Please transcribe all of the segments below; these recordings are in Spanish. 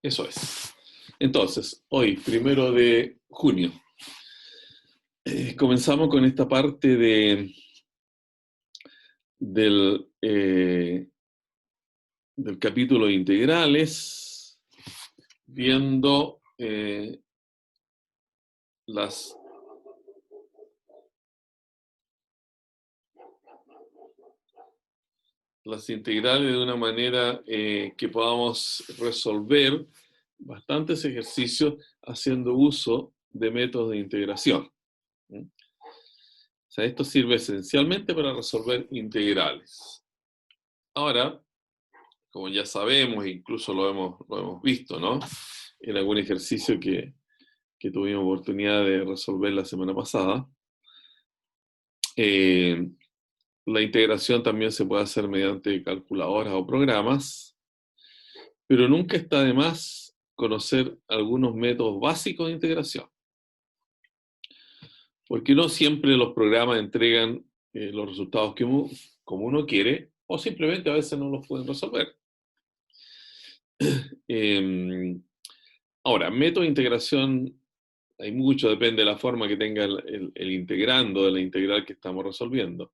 Eso es. Entonces, hoy, 1 de junio, comenzamos con esta parte del capítulo de integrales, viendo las integrales de una manera que podamos resolver bastantes ejercicios haciendo uso de métodos de integración. O sea, esto sirve esencialmente para resolver integrales. Ahora, como ya sabemos, incluso lo hemos visto, ¿no? En algún ejercicio que tuvimos oportunidad de resolver la semana pasada, la integración también se puede hacer mediante calculadoras o programas, pero nunca está de más conocer algunos métodos básicos de integración, porque no siempre los programas entregan los resultados como uno quiere, o simplemente a veces no los pueden resolver. Ahora, método de integración, hay mucho, depende de la forma que tenga el integrando de la integral que estamos resolviendo.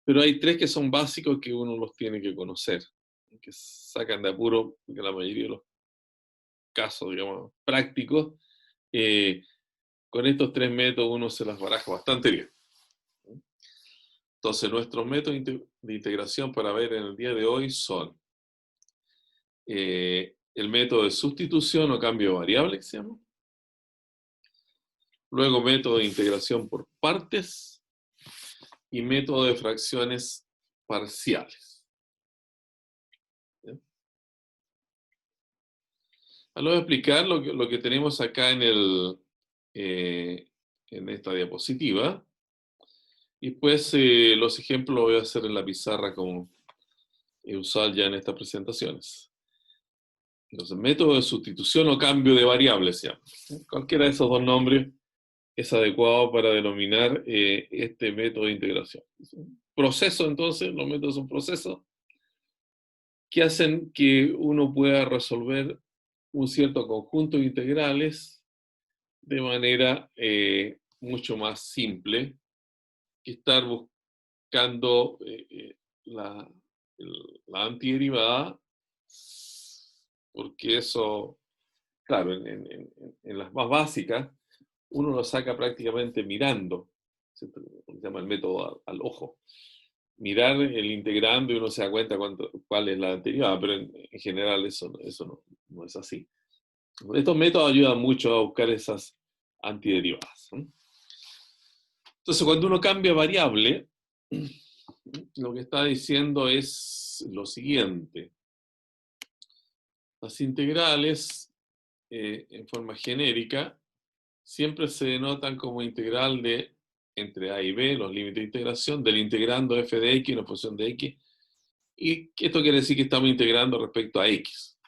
Pero hay tres que son básicos que uno los tiene que conocer, que sacan de apuro, porque la mayoría de los casos, digamos, prácticos, con estos tres métodos uno se las baraja bastante bien. Entonces, nuestros métodos de integración para ver en el día de hoy son el método de sustitución o cambio de variable, que se llama. Luego, método de integración por partes y método de fracciones parciales. Ahora voy a explicar lo que tenemos acá en esta diapositiva. Y después los ejemplos los voy a hacer en la pizarra como he usado ya en estas presentaciones. Entonces, método de sustitución o cambio de variables se llama. Cualquiera de esos dos nombres es adecuado para denominar este método de integración. Proceso, entonces, los métodos son procesos que hacen que uno pueda resolver un cierto conjunto de integrales de manera mucho más simple que estar buscando la antiderivada, porque eso, claro, en las más básicas, uno lo saca prácticamente mirando, se llama el método al ojo. Mirar el integrando y uno se da cuenta cuál es la anterior, pero en general eso no es así. Estos métodos ayudan mucho a buscar esas antiderivadas. Entonces, cuando uno cambia variable, lo que está diciendo es lo siguiente. Las integrales, en forma genérica, siempre se denotan como integral de entre a y b, los límites de integración, del integrando f de x, una función de x, y esto quiere decir que estamos integrando respecto a x.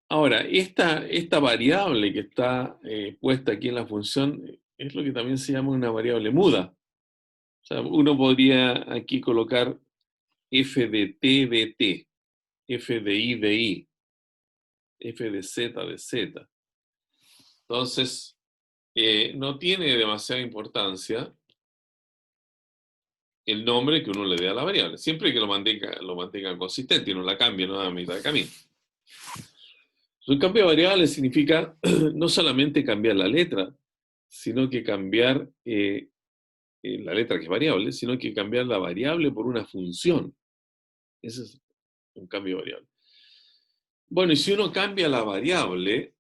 Ahora, esta variable que está puesta aquí en la función es lo que también se llama una variable muda. O sea, uno podría aquí colocar f de t de t, f de i, f de z. Entonces, no tiene demasiada importancia el nombre que uno le dé a la variable, siempre que lo mantenga consistente y no la cambie, no a mitad de camino. Un cambio de variable significa no solamente cambiar la letra, sino que cambiar la letra que es variable, sino que cambiar la variable por una función. Ese es un cambio de variable. Bueno, y si uno cambia la variable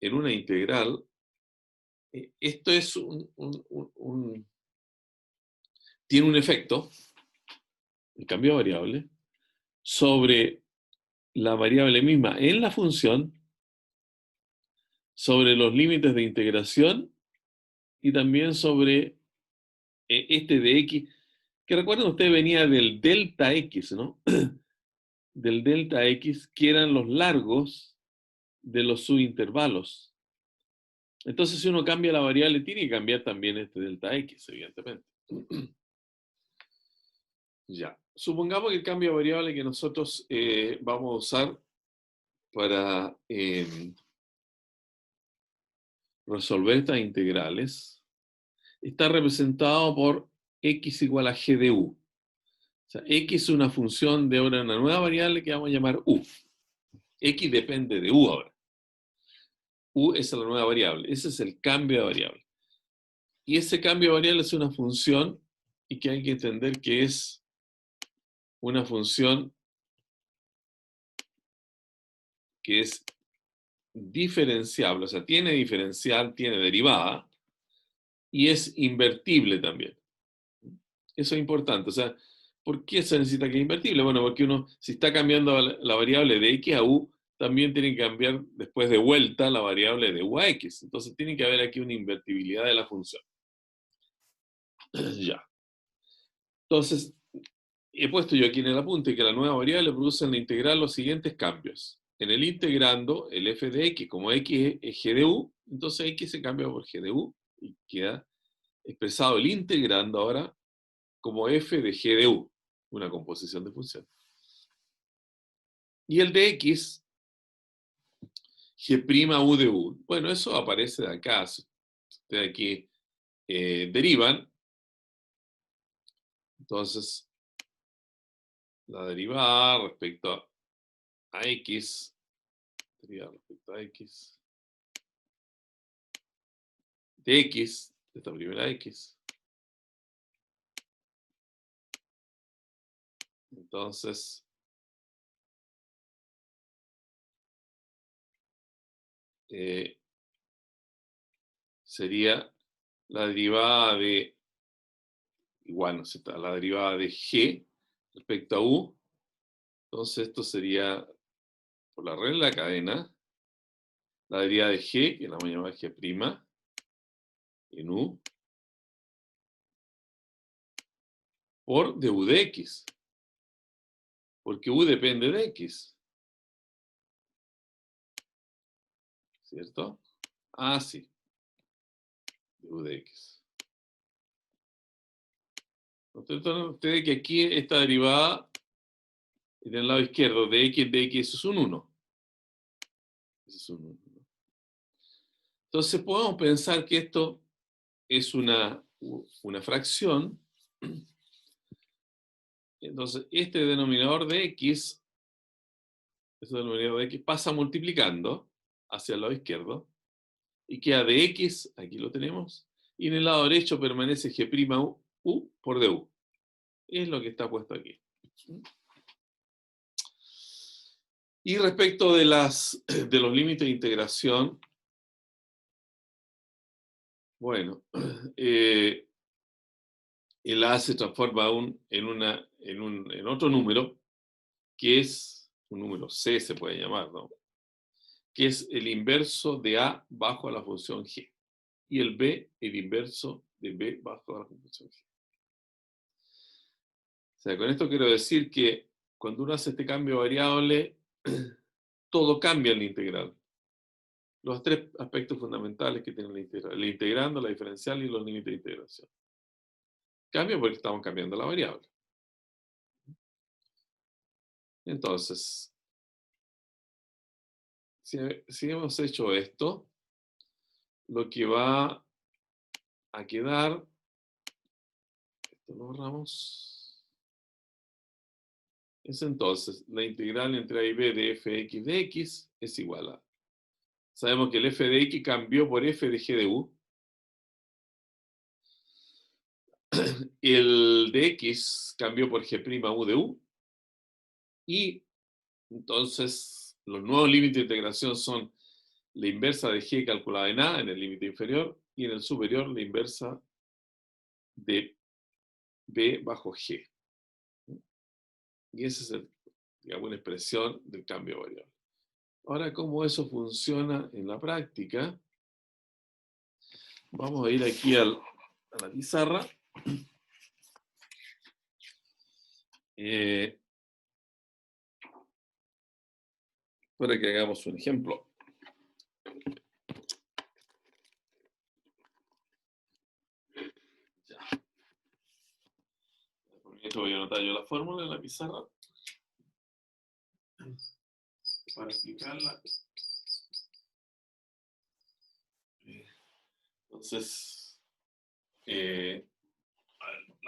en una integral, esto es tiene un efecto, el cambio de variable, sobre la variable misma en la función, sobre los límites de integración y también sobre este de x, que recuerden ustedes venía del delta x, ¿no? Del delta x, que eran los largos de los subintervalos. Entonces, si uno cambia la variable, tiene que cambiar también este delta x, evidentemente. Ya. Supongamos que el cambio de variable que nosotros vamos a usar para resolver estas integrales está representado por x igual a g de u. O sea, x es una función de ahora una nueva variable que vamos a llamar u. X depende de u ahora. U es la nueva variable. Ese es el cambio de variable. Y ese cambio de variable es una función y que hay que entender que es una función que es diferenciable, o sea, tiene diferencial, tiene derivada y es invertible también. Eso es importante, o sea, ¿por qué se necesita que es invertible? Bueno, porque uno, si está cambiando la variable de x a u, también tiene que cambiar después de vuelta la variable de u a x. Entonces tiene que haber aquí una invertibilidad de la función. Ya. Entonces, he puesto yo aquí en el apunte que la nueva variable produce en la integral los siguientes cambios. En el integrando, el f de x, como x es g de u, entonces x se cambia por g de u y queda expresado el integrando ahora como f de g de u, una composición de funciones. Y el de x, g' u de u. Bueno, eso aparece de acá. Si ustedes aquí derivan, entonces la derivada respecto a x, derivada respecto a x, de x, de esta primera x. Entonces, sería la derivada de, igual, ¿no es cierto?, la derivada de g respecto a u. Entonces, esto sería, por la regla de la cadena, la derivada de g, que la vamos a llamar g' en u, por du de x. Porque u depende de x. ¿Cierto? Ah, sí. Du de x. Entonces, ustedes que aquí esta derivada en el lado izquierdo de x, eso es un 1. Ese es un 1. Entonces podemos pensar que esto es una fracción. Entonces este denominador de x, pasa multiplicando hacia el lado izquierdo y queda de x, aquí lo tenemos, y en el lado derecho permanece g' u por du. Es lo que está puesto aquí. Y respecto de los límites de integración, bueno, el A se transforma en otro número, que es un número C, se puede llamar, ¿no? Que es el inverso de A bajo la función G. Y el B, el inverso de B bajo la función G. O sea, con esto quiero decir que cuando uno hace este cambio de variable, todo cambia en la integral. Los tres aspectos fundamentales que tiene la integral: el integrando, la diferencial y los límites de integración. Cambia porque estamos cambiando la variable. Entonces, si hemos hecho esto, lo que va a quedar, esto lo borramos, es entonces la integral entre a y b de fx de x es igual a, sabemos que el f de x cambió por f de g de u, el de x cambió por g' u de u, y entonces los nuevos límites de integración son la inversa de g calculada en a, en el límite inferior, y en el superior la inversa de b bajo g. Y esa es, digamos, una expresión del cambio de variable. Ahora, ¿cómo eso funciona en la práctica? Vamos a ir aquí a la pizarra. Para que hagamos un ejemplo. Ya. Por esto voy a anotar yo la fórmula en la pizarra para explicarla. Entonces, la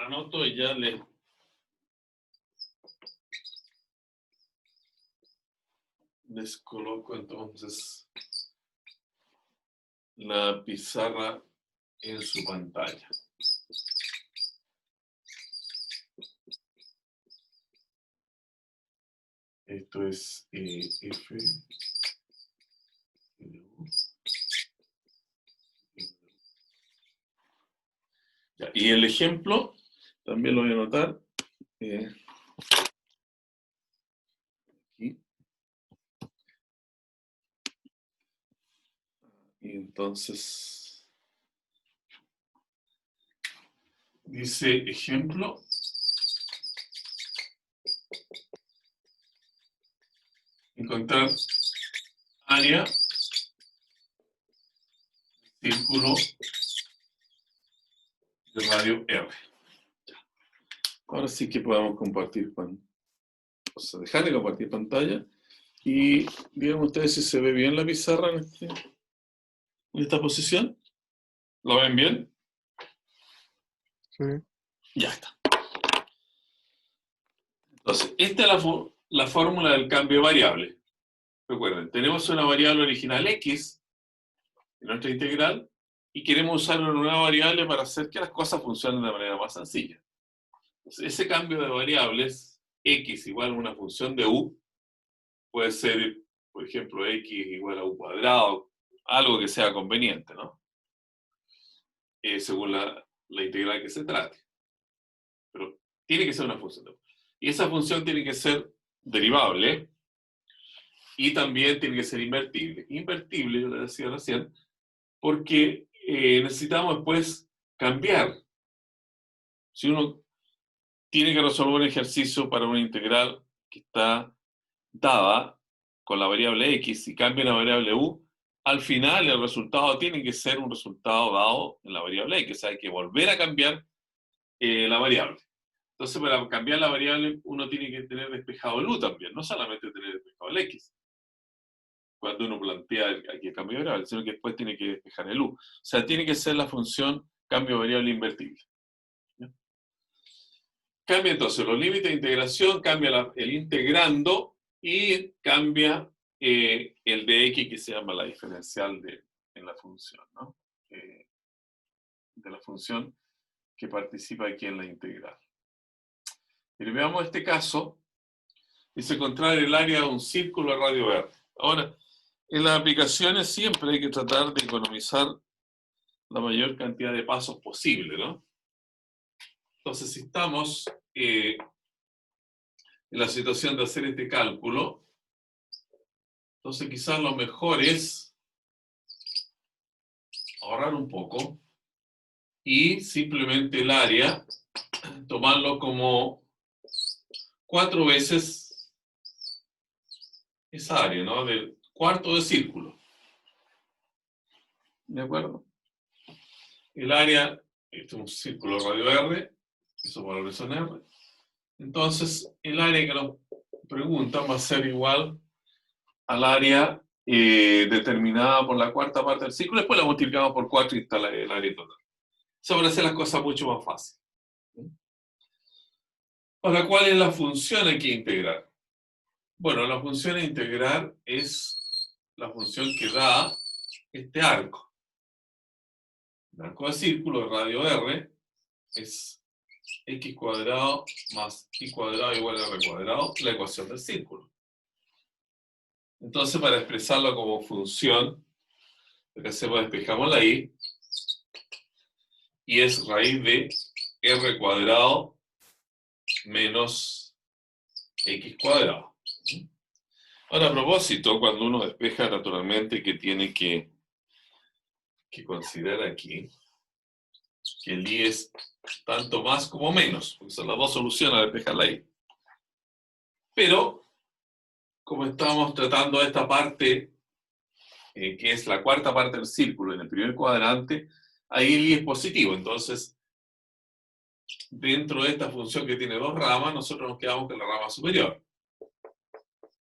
anoto y ya les coloco entonces la pizarra en su pantalla. Esto es F. Ya, y el ejemplo, también lo voy a anotar. Aquí. Y entonces, dice ejemplo. Encontrar área, círculo de radio R. Ahora sí que podemos compartir o sea, dejar de compartir pantalla y díganme ustedes si se ve bien la pizarra en esta posición. ¿Lo ven bien? Sí. Ya está. Entonces, esta es la fórmula del cambio de variable. Recuerden, tenemos una variable original X en nuestra integral y queremos usar una nueva variable para hacer que las cosas funcionen de manera más sencilla. Entonces, ese cambio de variables, X igual a una función de U, puede ser, por ejemplo, X igual a U cuadrado, algo que sea conveniente, ¿no? Según la integral que se trate. Pero tiene que ser una función de U. Y esa función tiene que ser derivable y también tiene que ser invertible. Invertible, yo le decía recién, porque necesitamos después cambiar. Si uno tiene que resolver un ejercicio para una integral que está dada con la variable x y cambia la variable u, al final el resultado tiene que ser un resultado dado en la variable x, o sea, hay que volver a cambiar la variable. Entonces, para cambiar la variable, uno tiene que tener despejado el u también, no solamente tener despejado el x, cuando uno plantea aquí el cambio de variable, sino que después tiene que despejar el u. O sea, tiene que ser la función cambio de variable invertible. ¿Ya? Cambia entonces los límites de integración, cambia el integrando y cambia el de x que se llama la diferencial en la función, ¿no? De la función que participa aquí en la integral. Y veamos este caso. Dice encontrar el área de un círculo de radio verde. Ahora, en las aplicaciones siempre hay que tratar de economizar la mayor cantidad de pasos posible, ¿no? Entonces, si estamos en la situación de hacer este cálculo, entonces quizás lo mejor es ahorrar un poco y simplemente el área tomarlo como 4 veces esa área, ¿no? Del cuarto de círculo. ¿De acuerdo? El área, este es un círculo radio R, eso por la razón R. Entonces, el área que nos preguntan va a ser igual al área determinada por la cuarta parte del círculo, después la multiplicamos por 4 y está el área total. Eso va a hacer las cosas mucho más fáciles. Ahora, ¿cuál es la función aquí a integrar? Bueno, la función a integrar es la función que da este arco. El arco de círculo de radio R es x cuadrado más y cuadrado igual a r cuadrado, la ecuación del círculo. Entonces, para expresarlo como función, lo que hacemos es despejamos la y es raíz de r cuadrado menos x cuadrado. Ahora, a propósito, cuando uno despeja, naturalmente que tiene que considerar aquí que el y es tanto más como menos, porque son las dos soluciones a despejar la y. Pero, como estamos tratando esta parte, que es la cuarta parte del círculo en el primer cuadrante, ahí el y es positivo, entonces dentro de esta función que tiene dos ramas, nosotros nos quedamos con la rama superior.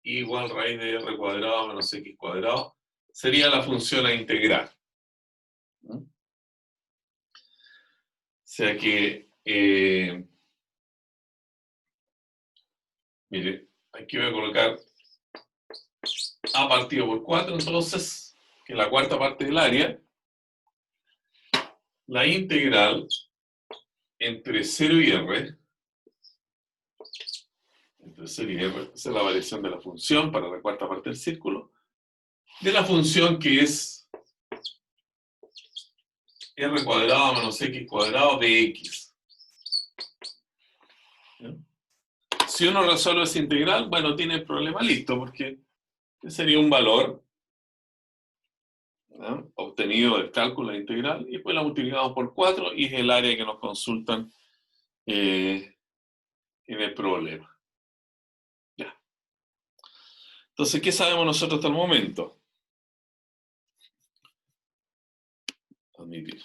Igual raíz de r cuadrado menos x cuadrado sería la función a integrar. O sea que, mire, aquí voy a colocar a partido por 4, entonces, que es la cuarta parte del área, la integral entre 0 y r, entre 0 y r, esa es la variación de la función para la cuarta parte del círculo, de la función que es r cuadrado menos x cuadrado de x. Si uno resuelve esa integral, bueno, tiene el problema listo, porque sería un valor, ¿no?, obtenido del cálculo de integral, y después la multiplicamos por 4, y es el área que nos consultan en el problema. Ya. Entonces, ¿qué sabemos nosotros hasta el momento? Admitir.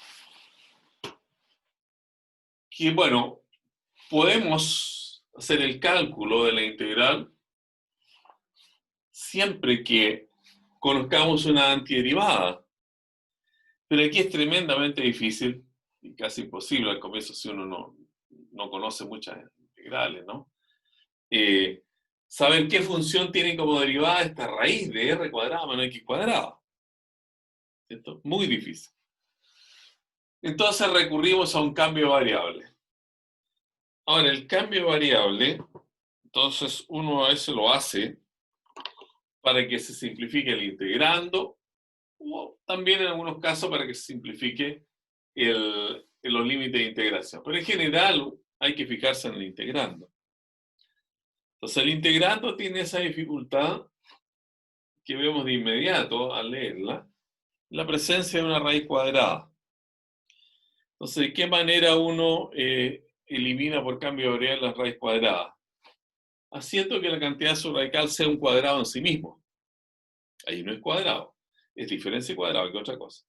Que, bueno, podemos hacer el cálculo de la integral siempre que conozcamos una antiderivada. Pero aquí es tremendamente difícil y casi imposible al comienzo si uno no conoce muchas integrales, ¿no? Saber qué función tiene como derivada esta raíz de r cuadrado menos x cuadrado. ¿Cierto? Muy difícil. Entonces recurrimos a un cambio de variable. Ahora, el cambio de variable, entonces uno a veces lo hace para que se simplifique el integrando, o también en algunos casos para que se simplifique los límites de integración. Pero en general hay que fijarse en el integrando. Entonces el integrando tiene esa dificultad que vemos de inmediato al leerla, la presencia de una raíz cuadrada. Entonces, ¿de qué manera uno elimina por cambio de variable la raíz cuadrada? Haciendo que la cantidad subradical sea un cuadrado en sí mismo. Ahí no es cuadrado, es diferencia cuadrada, que otra cosa.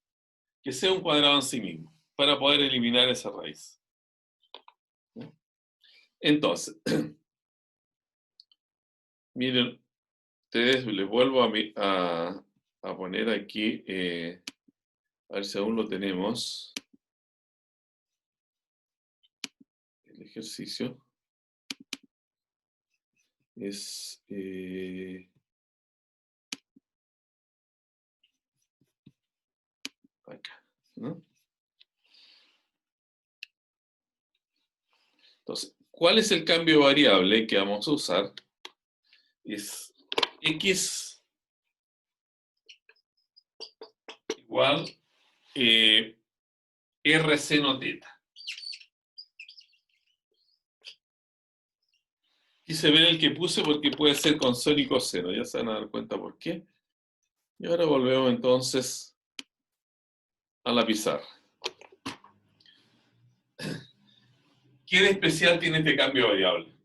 Que sea un cuadrado en sí mismo, para poder eliminar esa raíz. Entonces, miren, ustedes les vuelvo a poner aquí, a ver si aún lo tenemos, el ejercicio. Es acá, ¿no? Entonces, ¿cuál es el cambio de variable que vamos a usar? Es x igual r seno teta. Quise ver el que puse porque puede ser con seno y coseno, ya se van a dar cuenta por qué. Y ahora volvemos entonces a la pizarra. ¿Qué de especial tiene este cambio de variable?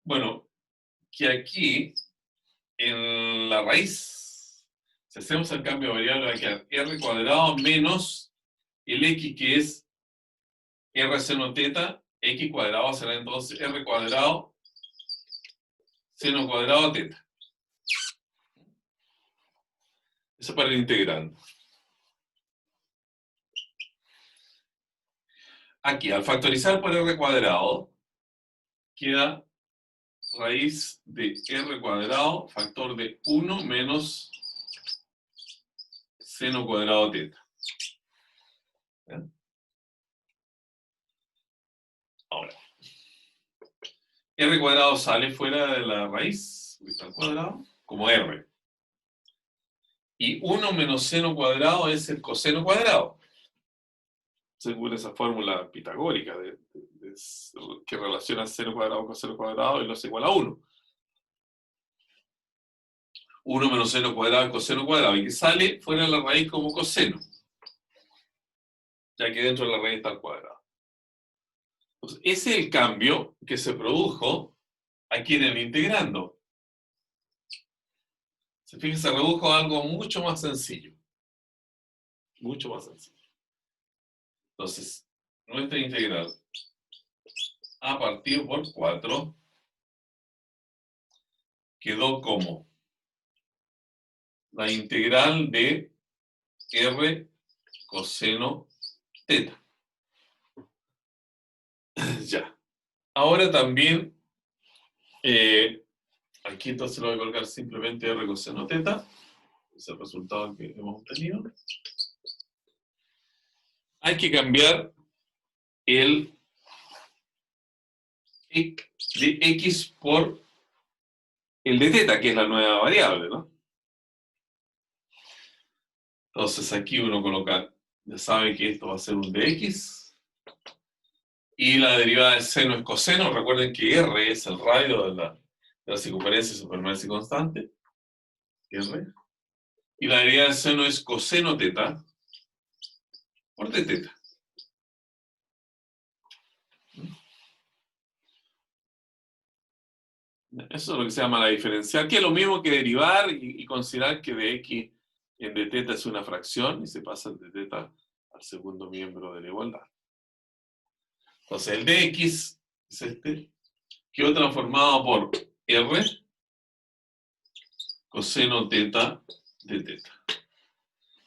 Bueno, que aquí en la raíz, si hacemos el cambio de variable, va a quedar r cuadrado menos el x, que es r seno teta. X cuadrado será entonces r cuadrado seno cuadrado teta. Eso para el integrando. Aquí, al factorizar por r cuadrado, queda raíz de r cuadrado, factor de 1 menos seno cuadrado teta. ¿Bien? Ahora, r cuadrado sale fuera de la raíz, está al cuadrado, como r. Y 1 menos seno cuadrado es el coseno cuadrado, según esa fórmula pitagórica que relaciona seno cuadrado con coseno cuadrado y lo hace igual a 1. 1 menos seno cuadrado es coseno cuadrado, y que sale fuera de la raíz como coseno, ya que dentro de la raíz está el cuadrado. Entonces, ese es el cambio que se produjo aquí en el integrando. Se fijan, se redujo a algo mucho más sencillo. Mucho más sencillo. Entonces, nuestra integral a partido por 4 quedó como la integral de r coseno teta. Ya. Ahora también, aquí entonces lo voy a colocar simplemente r coseno teta. Es el resultado que hemos obtenido. Hay que cambiar el de x por el de teta, que es la nueva variable, ¿no? Entonces aquí uno coloca, ya sabe que esto va a ser un dx, y la derivada de seno es coseno. Recuerden que r es el radio de la circunferencia supermerce constante, r, y la derivada de seno es coseno teta por d teta. Eso es lo que se llama la diferencial, que es lo mismo que derivar y considerar que de x en d teta es una fracción y se pasa el d teta al segundo miembro de la igualdad. Entonces el dx es este, quedó transformado por r coseno teta de teta.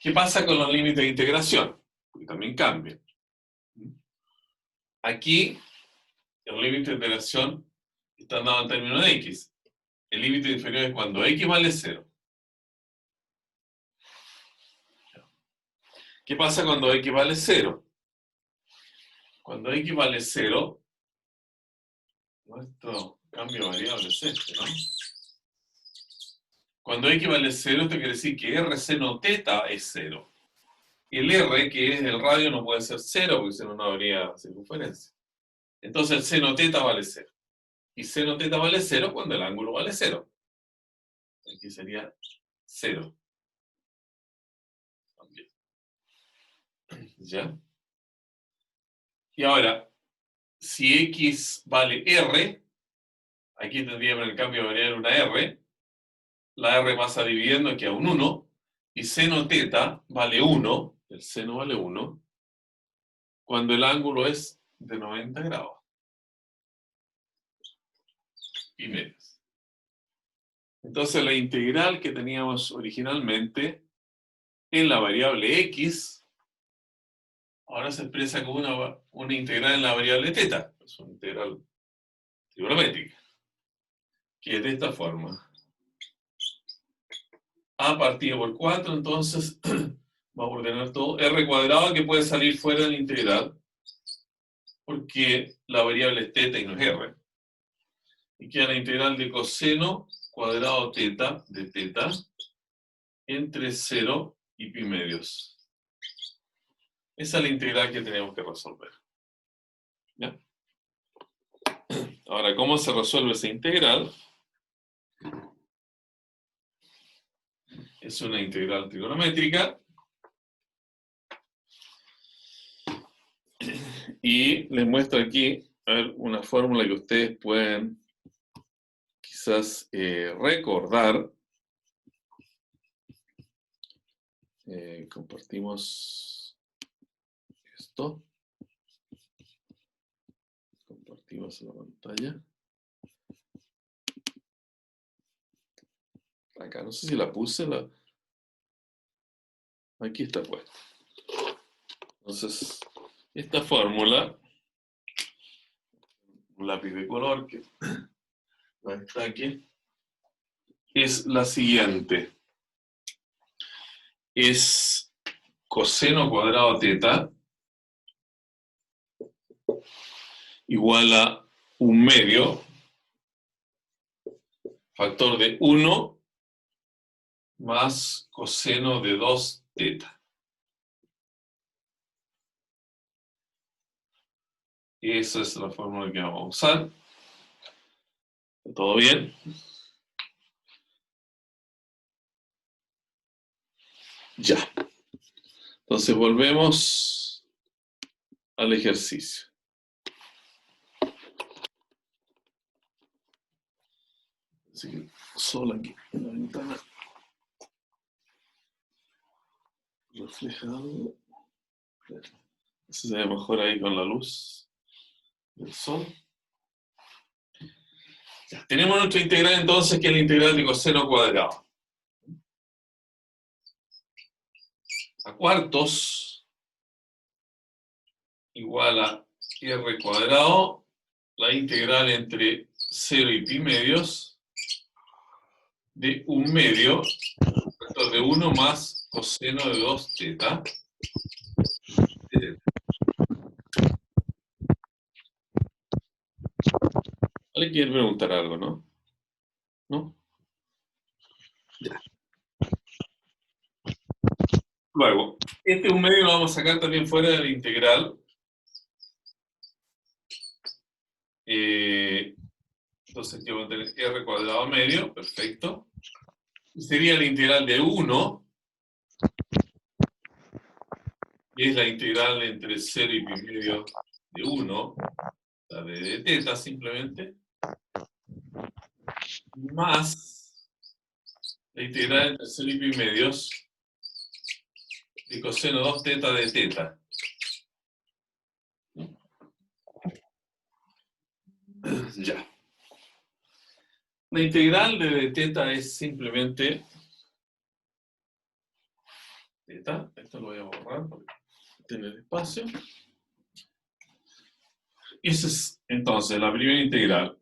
¿Qué pasa con los límites de integración? Porque también cambian. Aquí el límite de integración está dado en términos de x. El límite inferior es cuando x vale 0. ¿Qué pasa cuando x vale 0? Cuando x vale 0, nuestro cambio de variable es este, ¿no? Cuando x vale 0, esto quiere decir que r seno teta es 0. El r, que es el radio, no puede ser 0, porque si no, no habría circunferencia. Entonces el seno teta vale 0. Y seno teta vale 0 cuando el ángulo vale 0. Aquí sería 0. ¿Ya? Y ahora, si x vale r, aquí tendríamos el cambio de variable una r, la r pasa dividiendo aquí a un 1, y seno teta vale 1, el seno vale 1, cuando el ángulo es de 90 grados. Y medios. Entonces la integral que teníamos originalmente en la variable x, ahora se expresa como una integral en la variable teta. Es una integral trigonométrica, que es de esta forma. A partido por 4, entonces vamos a ordenar todo. R cuadrado, que puede salir fuera de la integral, porque la variable es teta y no es R. Y queda la integral de coseno cuadrado teta de teta entre 0 y pi medios. Esa es la integral que tenemos que resolver. ¿Ya? Ahora, ¿cómo se resuelve esa integral? Es una integral trigonométrica. Y les muestro aquí, a ver, una fórmula que ustedes pueden quizás recordar. Compartimos esto. Compartimos la pantalla. Acá, no sé si la puse. Aquí está puesta. Entonces, esta fórmula, un lápiz de color que está aquí, es la siguiente. Es coseno cuadrado teta igual a 1/2 factor de 1 más coseno de 2 teta. Esa es la fórmula que vamos a usar. ¿Todo bien? Ya. Entonces volvemos al ejercicio. Así que solo aquí en la ventana reflejado. Se ve mejor ahí con la luz del sol. Ya, tenemos nuestra integral entonces, que es la integral de coseno cuadrado. A cuartos igual a r cuadrado, la integral entre 0 y pi medios de 1 medio, factor de 1 más coseno de 2 teta. ¿Alguien quiere preguntar algo, no? ¿No? Ya. Luego, este 1 medio lo vamos a sacar también fuera de la integral. Entonces, aquí vamos a tener r cuadrado medio, perfecto. Y sería la integral de 1, que es la integral entre 0 y pi medio de 1, la de teta simplemente, más la integral entre 0 y pi medios de coseno 2 teta de teta. Ya. La integral de teta es simplemente teta. Esto lo voy a borrar para tener espacio. Y esa es entonces la primera integral.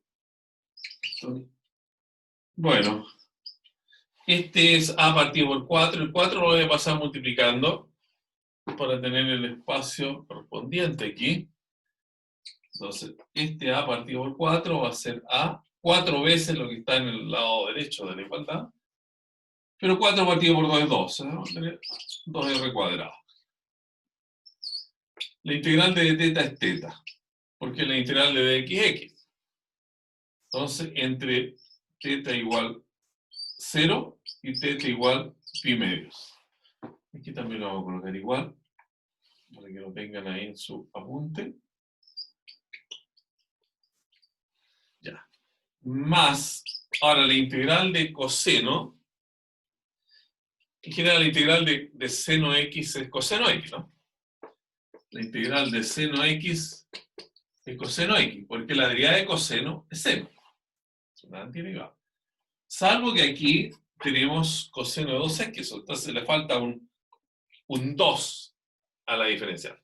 Bueno, este es a partido por 4. El 4 lo voy a pasar multiplicando para tener el espacio correspondiente aquí. Entonces, este a partido por 4 va a ser a 4 veces lo que está en el lado derecho de la igualdad. Pero 4 partido por 2 es 2. Vamos a tener 2r cuadrado. La integral de teta es teta, porque la integral de dx es x. Entonces, entre teta igual 0 y teta igual pi medios. Aquí también lo vamos a colocar igual, para que lo tengan ahí en su apunte. Ya. Más, ahora la integral de coseno, en general la integral de seno x es coseno x, ¿no? La integral de seno x es coseno x, porque la derivada de coseno es seno. Es una antiderivada. Salvo que aquí tenemos coseno de 2x, entonces le falta un 2 a la diferencial.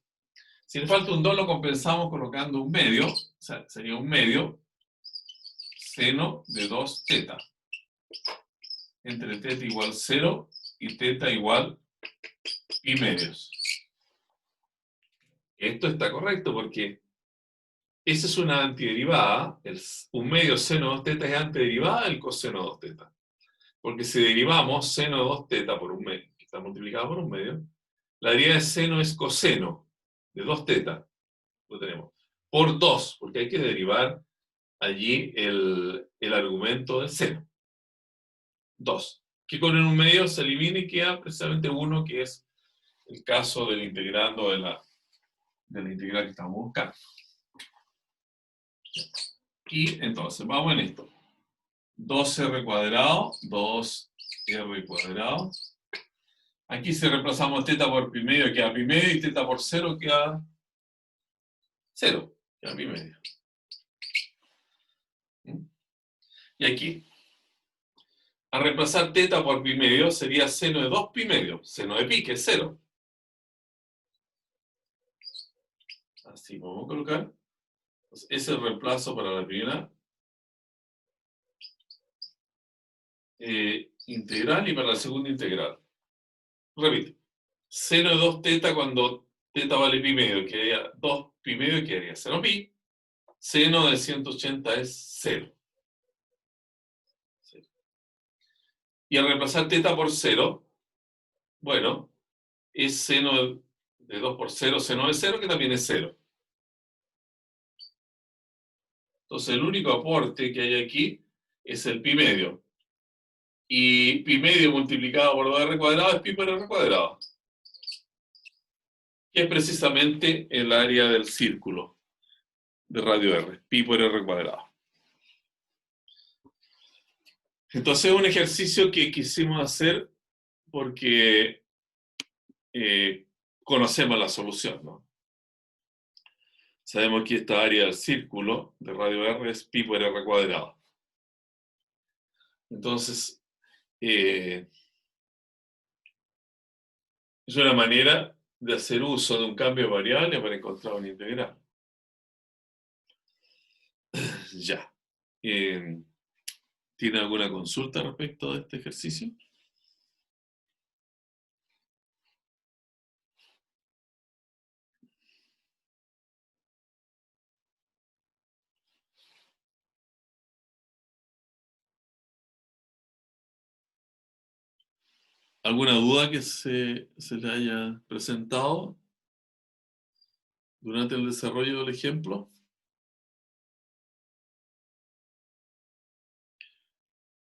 Si le falta un 2 lo compensamos colocando un medio, o sea, sería un medio seno de 2 teta. Entre teta igual 0 y teta igual pi medios. Esto está correcto porque esa es una antiderivada. Un medio seno de 2 teta es antiderivada del coseno de 2 teta. Porque si derivamos seno de 2 teta por un medio, que está multiplicado por un medio, la derivada de seno es coseno de 2 teta. Lo tenemos. Por 2, porque hay que derivar allí el argumento del seno. 2. Que con un medio se elimina y queda precisamente 1, que es el caso del integrando de la integral que estamos buscando. Y entonces, vamos en esto. 2r cuadrado, 2r cuadrado. Aquí si reemplazamos teta por pi medio queda pi medio y teta por 0 queda 0, queda pi medio. Y aquí, al reemplazar teta por pi medio sería seno de 2 pi medio, seno de pi que es 0. Así vamos a colocar. Entonces, ese es el reemplazo para la primera integral y para la segunda integral. Repito, seno de 2 teta cuando teta vale pi medio, quedaría 2 pi medio quedaría 0 pi. Seno de 180 es 0. Y al reemplazar teta por 0, bueno, es seno de 2 por 0, seno de 0, que también es 0. Entonces el único aporte que hay aquí es el pi medio. Y pi medio multiplicado por 2r cuadrado es pi por r cuadrado. Que es precisamente el área del círculo de radio r, pi por r cuadrado. Entonces es un ejercicio que quisimos hacer porque conocemos la solución, ¿no? Sabemos que esta área del círculo de radio R es pi por r cuadrado. Entonces, es una manera de hacer uso de un cambio de variable para encontrar una integral. Ya. ¿Tiene alguna consulta respecto de este ejercicio? ¿Alguna duda que se le haya presentado durante el desarrollo del ejemplo?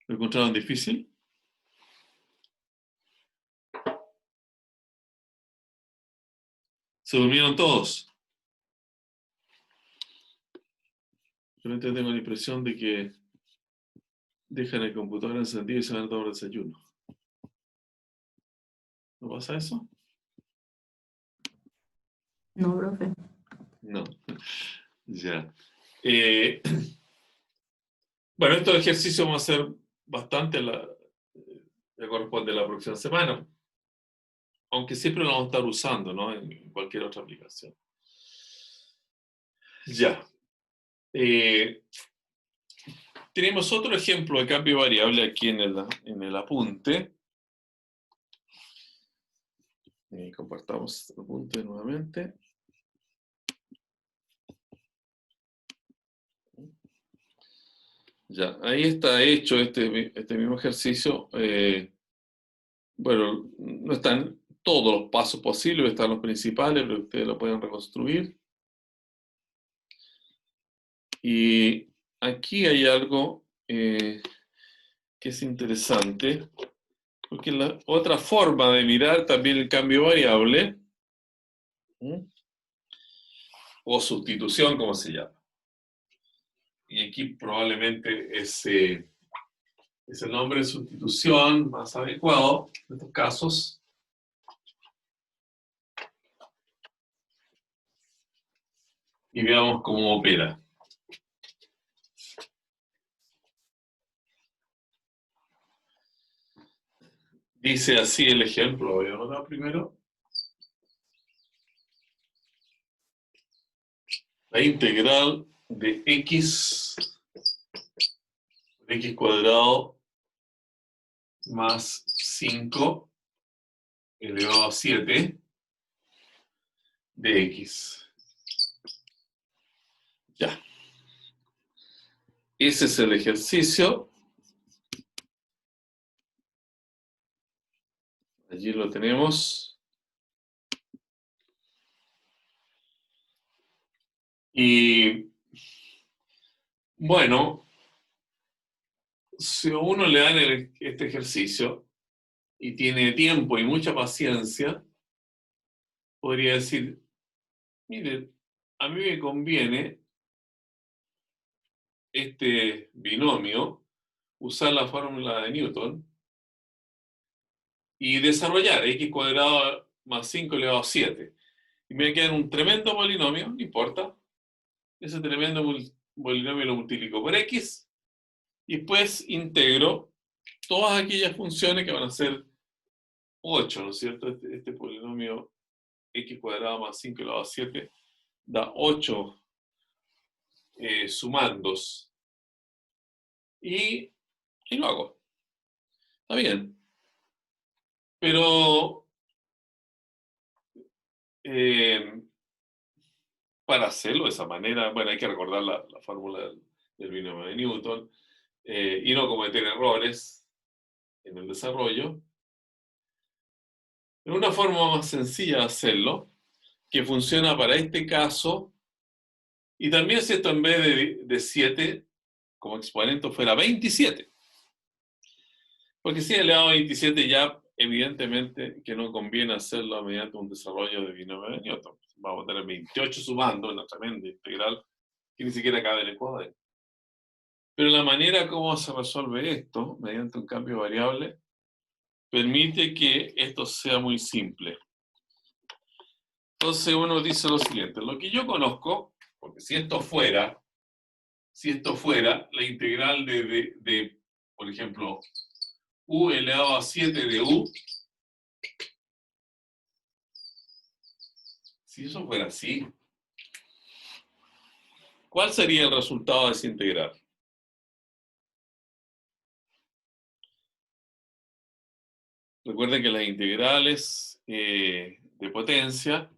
¿Lo encontraron difícil? ¿Se durmieron todos? Realmente tengo la impresión de que dejan el computador encendido y se van a tomar desayuno. ¿No pasa eso? No, profe. No. Ya. Bueno, estos ejercicios van a ser bastante, le corresponde a la próxima semana, aunque siempre lo vamos a estar usando, ¿no? En cualquier otra aplicación. Ya. Tenemos otro ejemplo de cambio de variable aquí en el apunte. Compartamos el apunte nuevamente. Ya, ahí está hecho este mismo ejercicio. Bueno, no están todos los pasos posibles, están los principales, pero ustedes lo pueden reconstruir. Y aquí hay algo que es interesante, porque la otra forma de mirar también el cambio variable, o sustitución, como se llama. Y aquí probablemente es el nombre de sustitución más adecuado en estos casos. Y veamos cómo opera. Dice así el ejemplo, lo voy a anotar primero. La integral de x cuadrado más 5 elevado a 7 de x. Ya. Ese es el ejercicio. Allí lo tenemos. Y bueno, si a uno le dan este ejercicio y tiene tiempo y mucha paciencia, podría decir, mire, a mí me conviene este binomio, usar la fórmula de Newton y desarrollar x cuadrado más 5 elevado a 7. Y me queda un tremendo polinomio, no importa. Ese tremendo polinomio lo multiplico por x y después integro todas aquellas funciones que van a ser 8, ¿no es cierto? Este polinomio x cuadrado más 5 elevado a 7 da 8 sumandos. Y lo hago. Está bien. Pero para hacerlo de esa manera, bueno, hay que recordar la fórmula del binomio de Newton y no cometer errores en el desarrollo. Pero una forma más sencilla de hacerlo, que funciona para este caso, y también si esto en vez de 7 como exponente fuera 27. Porque si elevado a 27 ya evidentemente que no conviene hacerlo mediante un desarrollo de binomio de Newton. Vamos a tener 28 sumando una tremenda integral que ni siquiera cabe en el cuadrado. Pero la manera como se resuelve esto, mediante un cambio variable, permite que esto sea muy simple. Entonces uno dice lo siguiente, lo que yo conozco, Porque si esto fuera la integral de, por ejemplo, u elevado a 7 de u, si eso fuera así, ¿cuál sería el resultado de esa integral? Recuerden que las integrales de potencia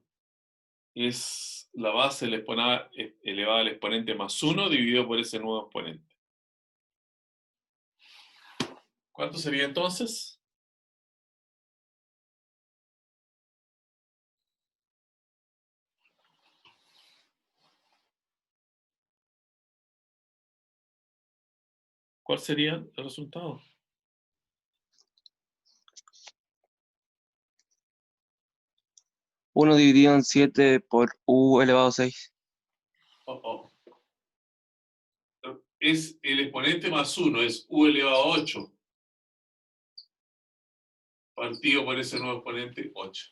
es la base elevada al exponente más 1 dividido por ese nuevo exponente. ¿Cuánto sería entonces? ¿Cuál sería el resultado? Uno dividido en 7 por u elevado a 6. Es el exponente más 1, es u elevado a 8, partido por ese nuevo exponente 8.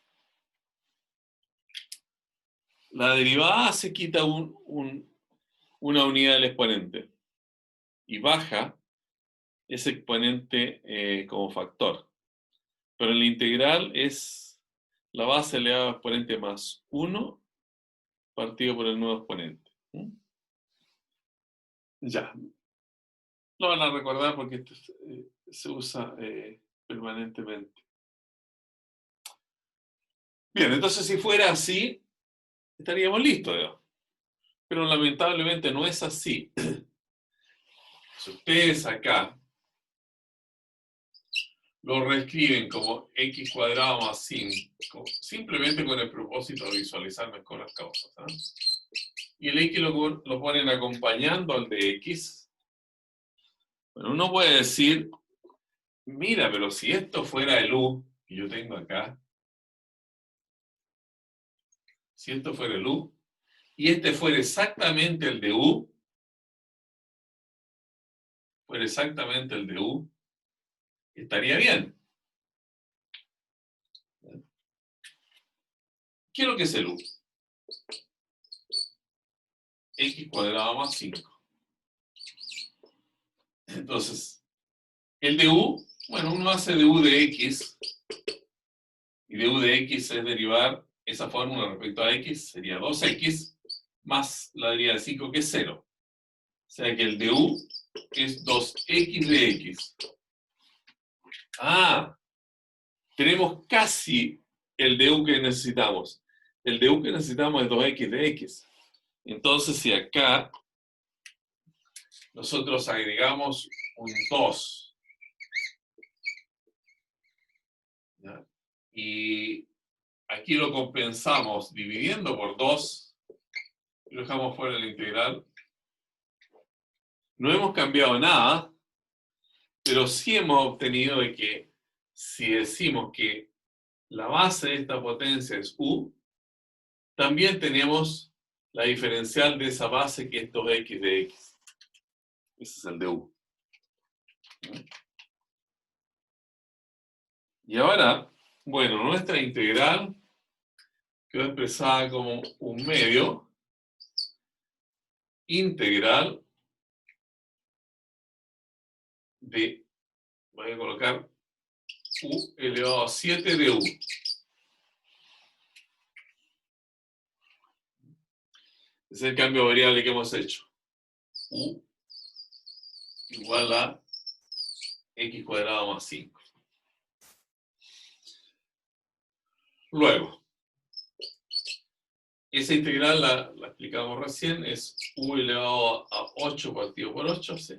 La derivada se quita una unidad del exponente y baja ese exponente como factor. Pero en la integral es la base elevada al exponente más 1 partido por el nuevo exponente. Ya. Lo van a recordar porque esto se usa permanentemente. Bien, entonces si fuera así, estaríamos listos, ¿no? Pero lamentablemente no es así. Si ustedes acá lo reescriben como x cuadrado más 5, simplemente con el propósito de visualizar mejor las causas, ¿no? Y el x lo ponen acompañando al de x. Bueno, uno puede decir, mira, pero si esto fuera el u, que yo tengo acá, si esto fuera el u, y este fuera exactamente el de u, estaría bien. ¿Qué es lo que es el u? X cuadrado más 5. Entonces, el de u, bueno, uno hace de u de x, y de u de x es derivar esa fórmula respecto a x, sería 2x, más la derivada de 5, que es 0. O sea que el de u es 2x de x. Ah, tenemos casi el de u que necesitamos. El de u que necesitamos es 2x de x. Entonces, si acá nosotros agregamos un 2, ¿ya? Y aquí lo compensamos dividiendo por 2, y lo dejamos fuera de la integral, no hemos cambiado nada, pero sí hemos obtenido de que si decimos que la base de esta potencia es u, también tenemos la diferencial de esa base que es 2x de x. Ese es el de u. Y ahora, bueno, nuestra integral quedó expresada como un medio integral de, voy a colocar u elevado a 7 de u. Es el cambio de variable que hemos hecho. U igual a x cuadrado más 5. Luego, esa integral la explicamos recién, es u elevado a 8 partido por 8, ¿sí?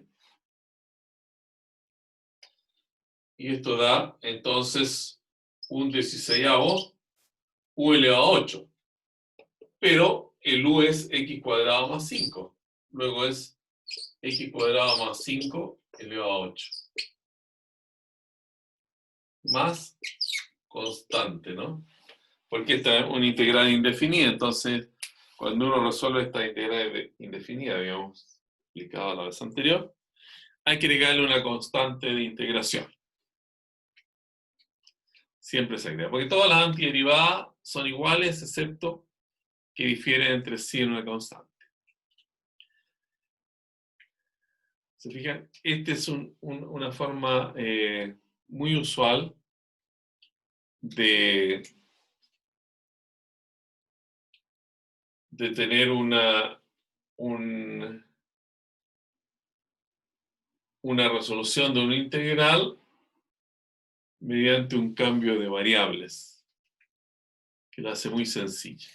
Y esto da, entonces, un 16avo u elevado a 8. Pero el u es x cuadrado más 5. Luego es x cuadrado más 5 elevado a 8. Más constante, ¿no? Porque esta es una integral indefinida, entonces cuando uno resuelve esta integral indefinida, habíamos explicado la vez anterior, hay que agregarle una constante de integración. Siempre se agrega, porque todas las antiderivadas son iguales, excepto que difieren entre sí en una constante. ¿Se fijan? Esta es una forma muy usual de tener una resolución de una integral mediante un cambio de variables, que la hace muy sencilla.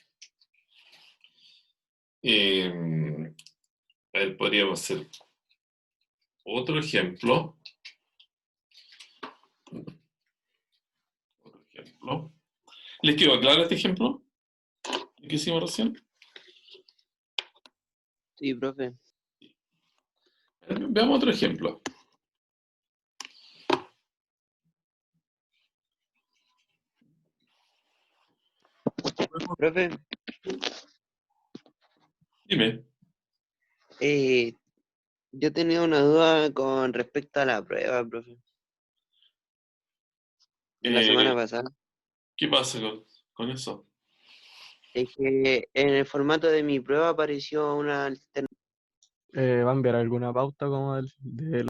A ver, podríamos hacer otro ejemplo. ¿Les quedó claro este ejemplo que hicimos recién? Sí, profe. Veamos otro ejemplo. Profe, Dime. yo tenía una duda con respecto a la prueba, profe, de la semana eh, pasada. ¿Qué pasa con eso? Es que en el formato de mi prueba apareció una alternativa. ¿Va a enviar alguna pauta como del